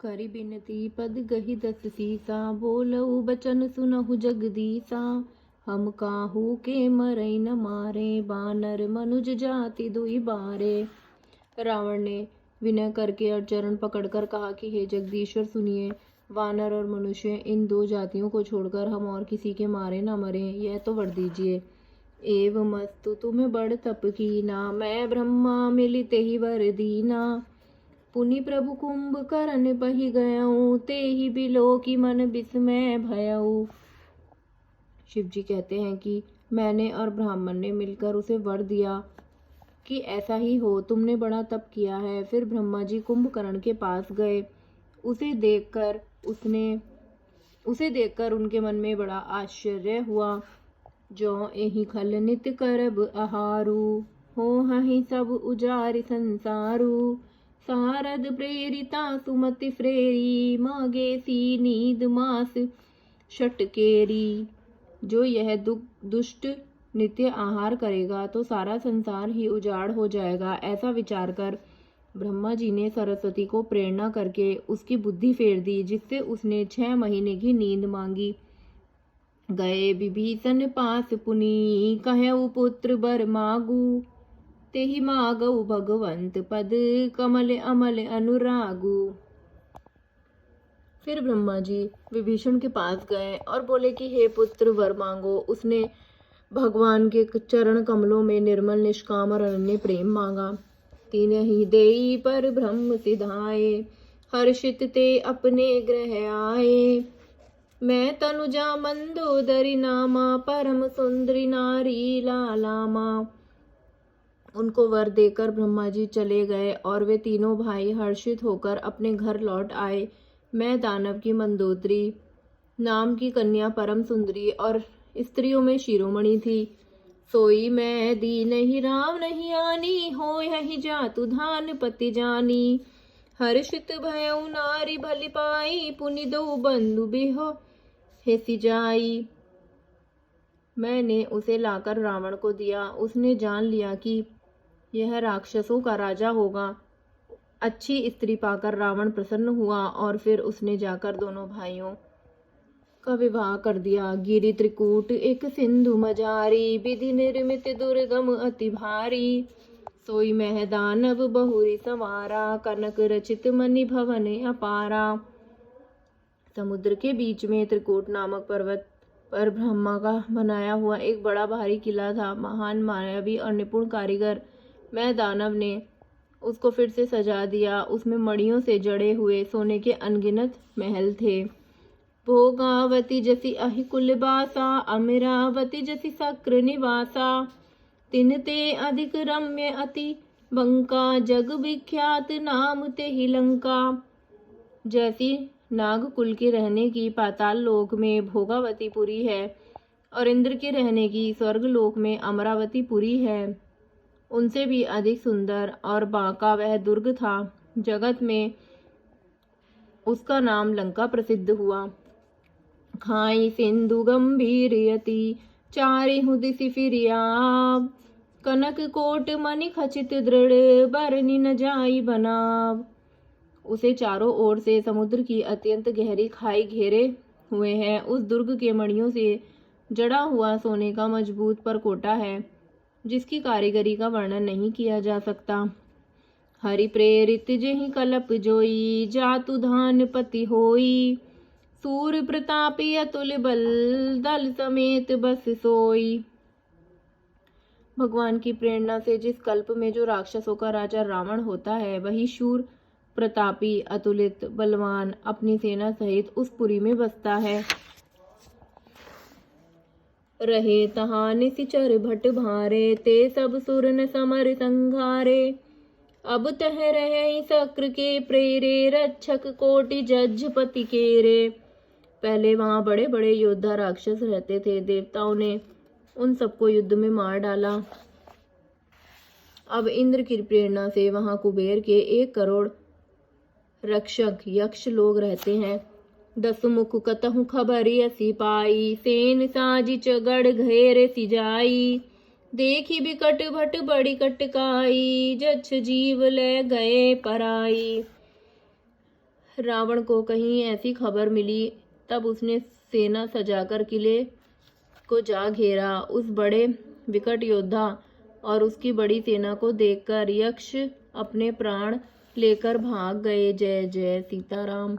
करी बिनती पद गही दस सीसा, बोलऊ बचन सुनहु जगदीसा। हम काहू के मरई न मारे, बानर मनुज जाति दुई बारे। रावण ने विनय करके और चरण पकड़कर कहा कि हे जगदीश्वर सुनिए, वानर और मनुष्य इन दो जातियों को छोड़कर हम और किसी के मारे न मरे, यह तो वर दीजिए। एवं मस्तु तुम्हें बड़ तप कीना, मैं ब्रह्मा मिलिते ही वर दीना। पुनि प्रभु कुंभकर्ण बहि गयऊँ, ते ही बिलो की मन विस्मय भयऊ। शिव जी कहते हैं कि मैंने और ब्राह्मण ने मिलकर उसे वर दिया कि ऐसा ही हो, तुमने बड़ा तप किया है। फिर ब्रह्मा जी कुंभकर्ण के पास गए। उसे देखकर उनके मन में बड़ा आश्चर्य हुआ। जो एहि खल नित करब आहारू, हो हहि सब उजारि संसारू। सारद प्रेरिता सुमति फ्रेरी, मागे सी नींद मास षटकेरी। जो यह दुष्ट नित्य आहार करेगा तो सारा संसार ही उजाड़ हो जाएगा। ऐसा विचार कर ब्रह्मा जी ने सरस्वती को प्रेरणा करके उसकी बुद्धि फेर दी, जिससे उसने 6 महीने की नींद मांगी। गए विभीषण पास पुनि, कहऊ पुत्र बर मागू। तेहि मागऊ भगवंत पद, कमल अमल अनुरागू। फिर ब्रह्मा जी विभीषण के पास गए और बोले कि हे पुत्र वर मांगो। उसने भगवान के चरण कमलों में निर्मल निष्काम और अनन्य प्रेम मांगा। तीनहि देई पर ब्रह्म सिधाए, हर्षित ते अपने ग्रह आए। मैं तनुजा मंदोदरी नामा, परम सुंदरी नारी लालामा। उनको वर देकर ब्रह्मा जी चले गए और वे तीनों भाई हर्षित होकर अपने घर लौट आए। मैं दानव की मंदोदरी नाम की कन्या परम सुंदरी और स्त्रियों में शिरोमणि थी। सोई मैं दीन ही राम नहीं आनी, हो यही जातु धान पति जानी। हर्षित भयउ नारी भली पाई, पुनि दो बंधु बिहो हेसी जाई। मैंने उसे लाकर रावण को दिया। उसने जान लिया कि यह राक्षसों का राजा होगा। अच्छी स्त्री पाकर रावण प्रसन्न हुआ और फिर उसने जाकर दोनों भाइयों का विवाह कर दिया। गिरि त्रिकूट एक सिंधु मजारी, विधि निर्मित दुर्गम अति भारी। सोई मह दानव बहुरी संवारा, कनक रचित मणि भवन अपारा। समुद्र के बीच में त्रिकूट नामक पर्वत पर ब्रह्मा का बनाया हुआ एक बड़ा भारी किला था। महान मायावी और निपुण कारीगर मैं दानव ने उसको फिर से सजा दिया। उसमें मणियों से जड़े हुए सोने के अनगिनत महल थे। भोगावती जसी अहि कुलबासा, अमरावती जसी सक्र निवासा। तिनते अधिक रम्य अति बंका, जग विख्यात नाम ते ही लंका। जैसी नाग कुल के रहने की पाताल लोक में भोगावतीपुरी है और इंद्र के रहने की स्वर्ग लोक में अमरावतीपुरी है, उनसे भी अधिक सुंदर और बांका वह दुर्ग था। जगत में उसका नाम लंका प्रसिद्ध हुआ। खाई सिंधु गंभीर यति, चारिहु दिसि फिरियाव। कनक कोट मणि खचित दृढ़, बरनि न जाई बनाव। उसे चारों ओर से समुद्र की अत्यंत गहरी खाई घेरे हुए है। उस दुर्ग के मणियों से जड़ा हुआ सोने का मजबूत परकोटा है, जिसकी कारीगरी का वर्णन नहीं किया जा सकता। हरि प्रेरित जेहि कलप जोई, जातु धान पति होई। सूर प्रतापी अतुल बल, दल समेत बस सोई। भगवान की प्रेरणा से जिस कल्प में जो राक्षसों का राजा रावण होता है, वही शूर प्रतापी अतुलित बलवान अपनी सेना सहित उस पुरी में बसता है। रहे तहाँ निशिचर भट भारे, ते सब सुर न समर संघारे। अब तह रहे सक्र के प्रेरे, रक्षक कोटि जज्झपति केरे। पहले वहां बड़े बड़े योद्धा राक्षस रहते थे। देवताओं ने उन सबको युद्ध में मार डाला। अब इंद्र की प्रेरणा से वहां कुबेर के 1 करोड़ रक्षक यक्ष लोग रहते हैं। 10 मुख कतहु खबरि असी पाई, सेन साजिच गढ़ घेर सिजाई। देखी बिकट भट बड़ी कटकाई, जच्छ जीव ले गए पराई। रावण को कहीं ऐसी खबर मिली, तब उसने सेना सजाकर किले को जा घेरा। उस बड़े विकट योद्धा और उसकी बड़ी सेना को देखकर यक्ष अपने प्राण लेकर भाग गए। जय जय सीताराम।